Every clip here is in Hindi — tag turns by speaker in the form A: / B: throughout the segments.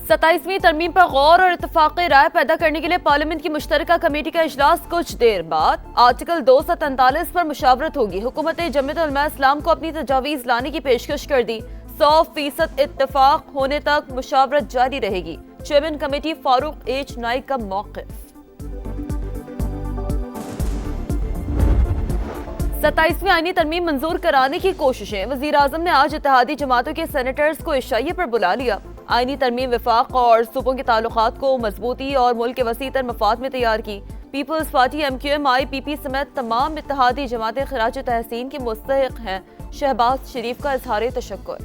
A: 27वीं तरमीम पर गौर और इत्तफाक़ी राय पैदा करने के लिए पार्लियामेंट की मुश्तरका कमेटी का इजलास कुछ देर बाद। आर्टिकल 243 पर मुशावरत होगी। हुकूमत जमीयत उलमा इस्लाम को अपनी तजावीज़ लाने की पेशकश कर दी। 100% इत्तफाक होने तक मुशावरत जारी रहेगी। Chairman committee Farooq H Naik का मौक़िफ़। 27वीं आईनी तरमीम मंजूर कराने की कोशिशें। वज़ीर आज़म ने आज इत्तेहादी जमातों के सेनेटर्स को इशाइये पर बुला लिया। आईनी तरमीम विफाक और सूबों के ताल्लुकात को मजबूती और मुल्क के वसीतर मफाद में तैयार की। पीपल्स पार्टी MQM IPP समेत तमाम इत्तेहादी जमातें खिराज तहसीन के मुस्तहिक हैं। शहबाज शरीफ का इजहार तशक्कुर।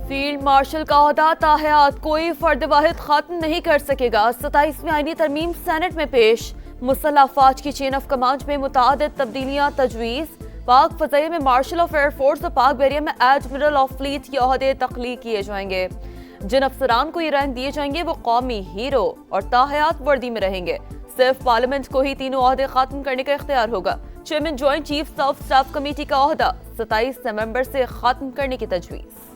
A: फील्ड मार्शल का ओहदा ताहयात कोई फर्द वाहिद खत्म नहीं कर सकेगा। 27वीं आईनी तरमीम सेनेट में पेश। मुसल्लह अफवाज की चेन ऑफ कमांड में मुतादिद तब्दीलियां तजवीज़। पाक फज़ाइया में मार्शल ऑफ एयरफोर्स और पाक बहरिया में एडमिरल ऑफ फ्लीट के ओहदे तख्लीक किए जाएंगे। जिन अफसरान को ये रैंक दिए जाएंगे वो कौमी हीरो और ताहयात वर्दी में रहेंगे। सिर्फ पार्लियामेंट को ही तीनों ओहदे खत्म करने का इख्तियार होगा। Chairman joint chief of staff committee का ओहदा 27 नवंबर से खत्म करने की तजवीज़।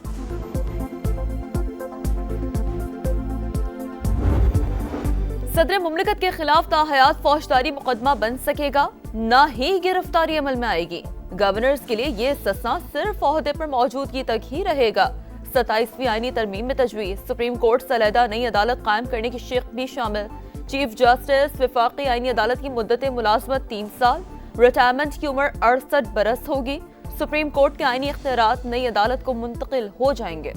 A: सदर मुमलिकत के खिलाफ ताहयात फौजदारी मुकदमा बन सकेगा, न ही गिरफ्तारी अमल में आएगी। गवर्नर्स के लिए ये इस्तिस्ना सिर्फ ओहदे पर मौजूदगी तक ही रहेगा। 27वीं आईनी तरमीम में तजवीज़। सुप्रीम कोर्ट से अलहदा नई अदालत कायम करने की शिक भी शामिल। चीफ जस्टिस वफाकी आईनी अदालत की मुद्दत मुलाजमत 3 साल। रिटायरमेंट की उम्र 68 बरस होगी। सुप्रीम कोर्ट के आईनी इख्तियारात नई अदालत को मुंतकिल हो जाएंगे।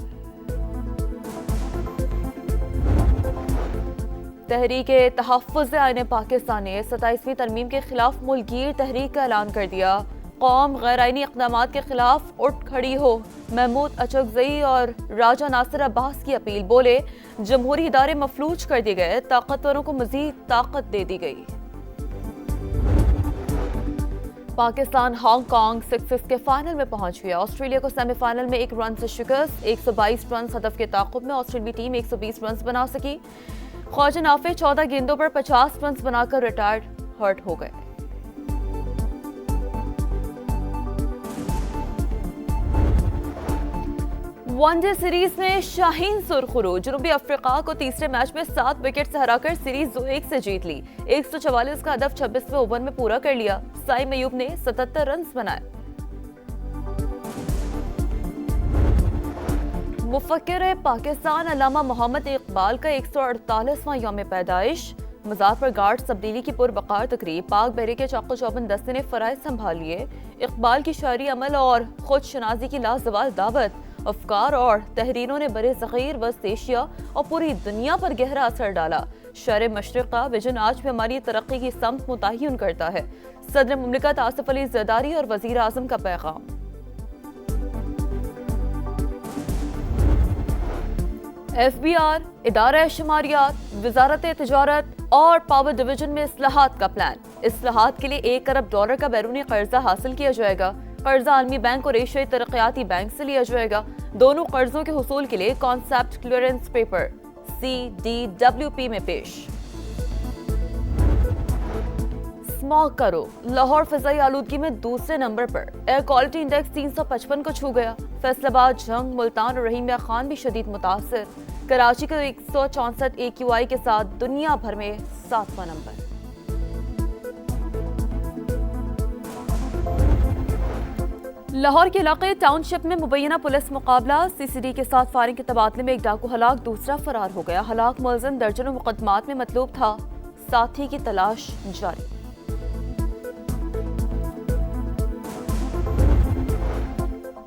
A: तहरीक तहफ़्फ़ुज़ आईन पाकिस्तान ने 27वीं तरमीम के खिलाफ मुल्कगीर तहरीक का ऐलान कर दिया। कौम गैर आईनी इक़दामात के खिलाफ उठ खड़ी हो। महमूद अचकज़ई और राजा नासिर अब्बास की अपील। बोले जमहूरी इदारे मफलूज कर दिए गए, ताकतवरों को मजीद ताकत दे दी गई। पाकिस्तान हांगकांग 6 के फाइनल में पहुंच गया। ऑस्ट्रेलिया को सेमीफाइनल में 1 रन से शिकस्त। 122 रन हदफ के ताक़ुब में ऑस्ट्रेलियाई टीम 120 रन बना सकी। ख्वाजा नाफे 14 गेंदों पर 50 रन बनाकर रिटायर्ड हर्ट हो गए। वनडे सीरीज में शाहीन सुरखरू जनूबी अफ्रीका को तीसरे मैच में 7 विकेट से हराकर सीरीज 2-1 से जीत ली। 144 का हदफ 26वें ओवर में पूरा कर लिया। साइम अयूब ने 77 रन बनाए। मुफक्किर पाकिस्तान अल्लामा मोहम्मद इकबाल का 148वां यौम पैदाइश। मज़ार पर गार्ड तब्दीली की पुरवकार तकरीब। पाक बहरे के चाको चौबंद दस्ते ने फ़राइज़ संभाल लिए। इकबाल की शायरी अमल और खुद शनाजी की लाजवाल दावत, अफकार और तहरीरों ने बरे ज़ग़ीर वस्त एशिया और पूरी दुनिया पर गहरा असर डाला। शर मशरिक़ का विजन आज भी हमारी तरक्की की समत मुतय्यन करता है। सदर मुमलिकत आसिफ अली ज़रदारी और वज़ीर आज़म का पैगाम। FBR, इदारा शुमारियात, वजारत तिजारत और पावर डिवीजन में इस्लाहात का प्लान। इस्लाहात के लिए $1 अरब का बैरूनी कर्जा हासिल किया जाएगा। कर्जा आलमी बैंक और एशियाई तरक्याती बैंक से लिया जाएगा। दोनों कर्जों के हुसूल के लिए कॉन्सेप्ट क्लियरेंस पेपर CDWP में पेश। स्मॉग करो। लाहौर फिजाई आलूदगी में दूसरे नंबर पर। एयर क्वालिटी इंडेक्स 355 को छू गया। फैसलाबाद, जंग, मुल्तान और रहीमिया खान भी शदीद मुतासर। कराची को 164 AQI के साथ दुनिया भर में 7वां नंबर। लाहौर के इलाके टाउनशिप में मुबैना पुलिस मुकाबला। CCD के साथ फायरिंग के तबादले में एक डाकू हलाक, दूसरा फरार हो गया। हलाक मुलजिम दर्जनों मुकदमात में मतलूब था। साथी की तलाश जारी।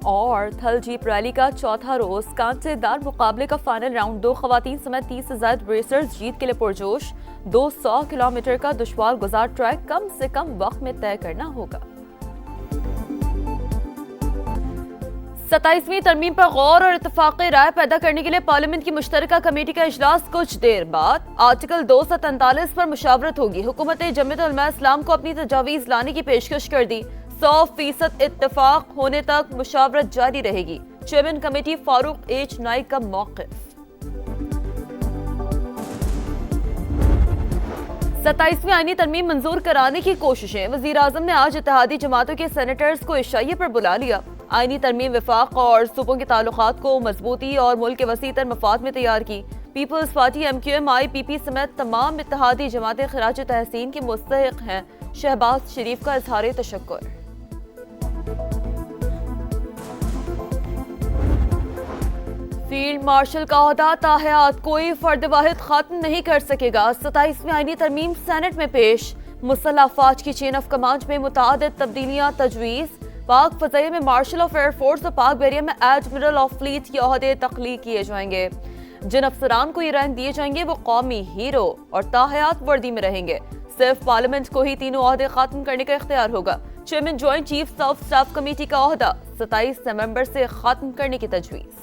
A: और थल जीप रैली का चौथा रोज कांटेदार मुकाबले का फाइनल राउंड। 2 खवातीन समेत 30 से ज्यादा रेसर्स जीत के लिए पुरजोश। 200 किलोमीटर का दुश्वार गुजार ट्रैक कम से कम वक्त में तय करना होगा। 27वीं तरमीम पर गौर और इत्तफाक़ी राय पैदा करने के लिए पार्लियामेंट की मुश्तरका कमेटी का इजलास कुछ देर बाद। आर्टिकल 243 पर मुशावरत होगी। हुकूमत जमीयत उलमा इस्लाम को अपनी तजावीज़ लाने की पेशकश कर दी। 100% इत्तफाक होने तक मुशावरत जारी रहेगी। Chairman committee Farooq H Naik का मौक़िफ़। 27वीं आईनी तरमीम मंजूर कराने की कोशिशें। वज़ीर आज़म ने आज इत्तेहादी जमातों के सेनेटर्स को इशाइये पर बुला लिया। आईनी तरमीम वफाक और सूबों के ताल्लुकात को मजबूती और मुल्क के वसीतर मफाद में तैयार की। पीपल्स पार्टी MQM IPP समेत तमाम इत्तेहादी जमातें खराज तहसीन के मुस्तहिक हैं। शहबाज शरीफ का इजहार तशक्कुर। फील्ड मार्शल का ओहदा ताहयात कोई फर्द वाहिद खत्म नहीं कर सकेगा। 27वीं आईनी तरमीम सेनेट में पेश। मुसल्लह अफवाज की चेन ऑफ कमांड में मुतादिद तब्दीलियां तजवीज़। पाक फज़ाइया में मार्शल ऑफ एयरफोर्स और पाक बहरिया में एडमिरल ऑफ फ्लीट के ओहदे तख्लीक किए जाएंगे। जिन अफसरान को ये रैंक दिए जाएंगे वो कौमी हीरो और ताहयात वर्दी में रहेंगे। सिर्फ पार्लियामेंट को ही तीनों ओहदे खत्म करने का इख्तियार होगा। Chairman joint chief of staff committee का ओहदा 27 नवंबर से खत्म करने की तजवीज़।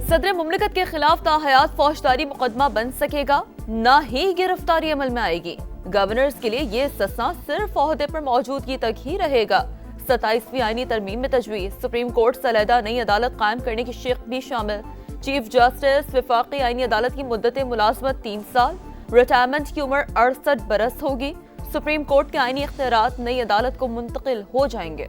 A: सदर मुमलिकत के खिलाफ ताहयात फौजदारी मुकदमा बन सकेगा, न ही गिरफ्तारी अमल में आएगी। गवर्नर्स के लिए ये इस्तिस्ना सिर्फ ओहदे पर मौजूदगी तक ही रहेगा। 27वीं आईनी तरमीम में तजवीज़। सुप्रीम कोर्ट से अलहदा नई अदालत कायम करने की शिक भी शामिल। चीफ जस्टिस वफाकी आईनी अदालत की मुद्दत मुलाजमत 3 साल। रिटायरमेंट की उम्र 68 बरस होगी। सुप्रीम कोर्ट के आईनी इख्तियारात नई अदालत को मुंतकिल हो जाएंगे।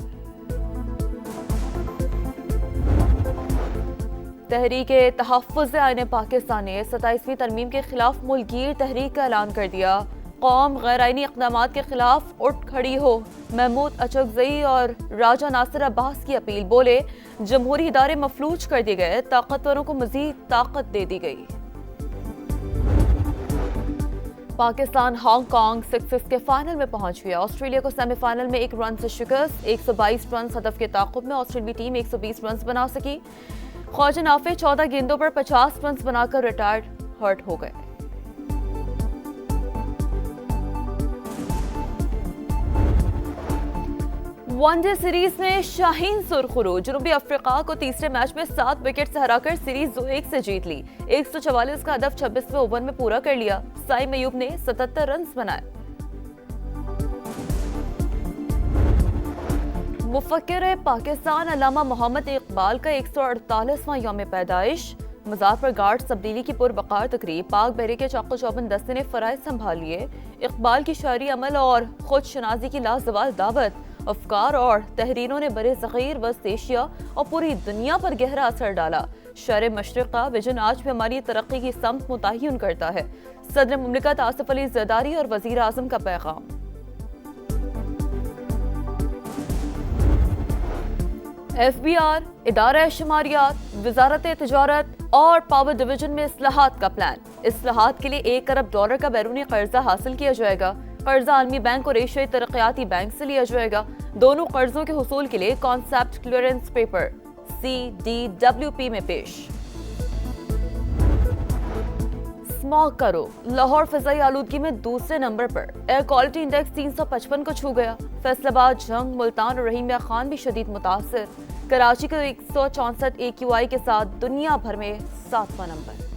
A: तहरीके तहफ़्फ़ुज़ आईन पाकिस्तान ने 27वीं तरमीम के खिलाफ मुल्कगीर तहरीक का ऐलान कर दिया। कौम गैर आईनी इक़दामात के खिलाफ उठ खड़ी हो। महमूद अचकज़ई और राजा नासिर अब्बास की अपील। बोले जमहूरी इदारे मफलूज कर दिए गए, ताकतवरों को मजीद ताकत दे दी गई। पाकिस्तान हांगकांग 6 के फाइनल में पहुंच गया। ऑस्ट्रेलिया को सेमीफाइनल में 1 रन से शिकस्त। 122 रन हदफ के ताक़ुब में ऑस्ट्रेलियाई टीम 120 रन बना सकी। ख्वाजा नाफे 14 गेंदों पर 50 रन बनाकर रिटायर्ड हर्ट हो गए। वनडे सीरीज में शाहीन सुरखरू जनूबी अफ्रीका को तीसरे मैच में 7 विकेट से हराकर सीरीज 2-1 से जीत ली। 144 का हदफ 26वें ओवर में पूरा कर लिया। साइम अयूब ने 77 रन बनाए। मुफक्किर पाकिस्तान अल्लामा मोहम्मद इकबाल का 148वां यौम पैदाइश। मज़ार पर गार्ड तब्दीली की पुरवकार तकरीब। पाक बहरे के चाको चौबंद दस्ते ने फ़राइज़ संभाल लिए। इकबाल की शायरी अमल और खुद शनाजी की लाजवाल दावत, अफकार और तहरीरों ने बरे ज़ग़ीर वस्त एशिया और पूरी दुनिया पर गहरा असर डाला। शर मशरिक़ का विजन आज भी हमारी तरक्की की समत मुतय्यन करता है। सदर मुमलिकत आसिफ अली ज़रदारी और वज़ीर आज़म का पैगाम। FBR, इदारा शुमारियात, वजारत तिजारत और पावर डिवीजन में इस्लाहात का प्लान। इस्लाहात के लिए $1 अरब का बैरूनी कर्जा हासिल किया जाएगा। कर्जा आलमी बैंक और एशियाई तरक्याती बैंक से लिया जाएगा। दोनों कर्जों के हुसूल के लिए कॉन्सेप्ट क्लियरेंस पेपर CDWP में पेश। स्मॉग करो। लाहौर फिजाई आलूदगी में दूसरे नंबर पर। एयर क्वालिटी इंडेक्स 355 को छू गया। फैसलाबाद, जंग, मुल्तान और रहीमिया खान भी शदीद मुतासर। कराची को 164 AQI के साथ दुनिया भर में 7वां नंबर।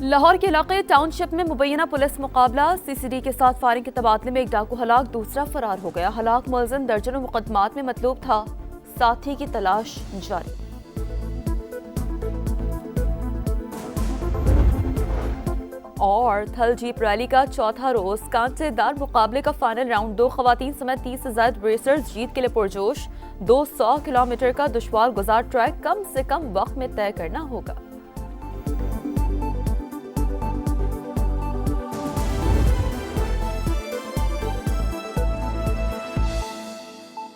A: लाहौर के इलाके टाउनशिप में मुबैना पुलिस मुकाबला। CCD के साथ फायरिंग के तबादले में एक डाकू हलाक, दूसरा फरार हो गया। हलाक मुलजिम दर्जनों मुकदमात में मतलूब था। साथी की तलाश जारी। और थल जीप रैली का चौथा रोज कांटेदार मुकाबले का फाइनल राउंड। 2 खवातीन समेत 30 से ज्यादा रेसर्स जीत के लिए पुरजोश। 200 किलोमीटर का दुश्वार गुजार ट्रैक कम से कम वक्त में तय करना होगा।